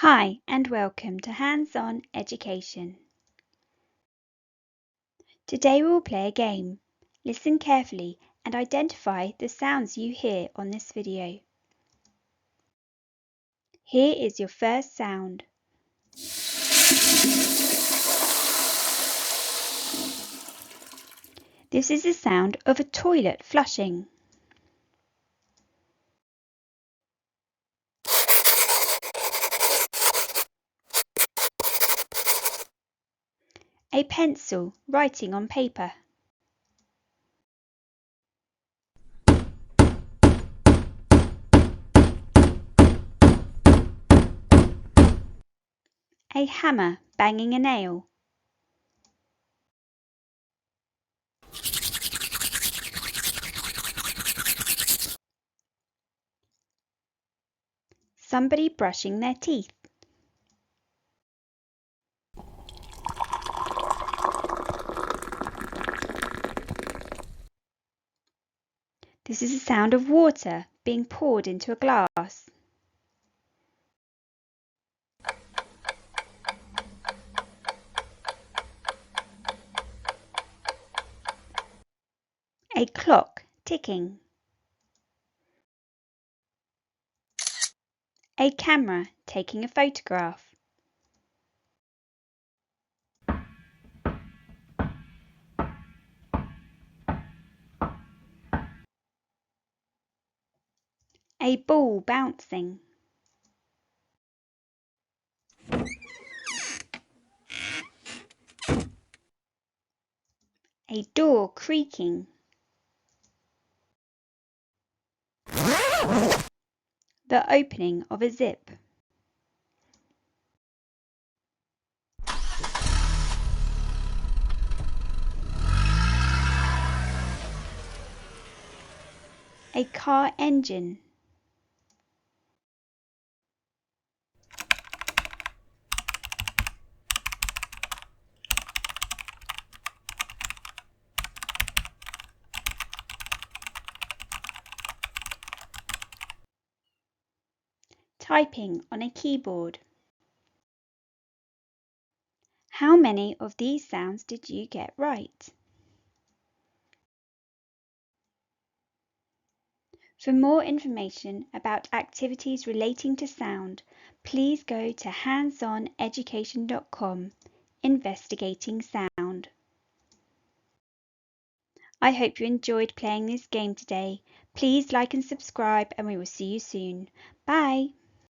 Hi and welcome to Hands-On Education. Today we will play a game. Listen carefully and identify the sounds you hear on this video. Here is your first sound. This is the sound of a toilet flushing. A pencil writing on paper. A hammer banging a nail. Somebody brushing their teeth. This is the sound of water being poured into a glass. A clock ticking. A camera taking a photograph. A ball bouncing. A door creaking. The opening of a zip. A car engine. Typing on a keyboard. How many of these sounds did you get right? For more information about activities relating to sound, please go to handsoneducation.com, Investigating Sound. I hope you enjoyed playing this game today. Please like and subscribe and we will see you soon. Bye!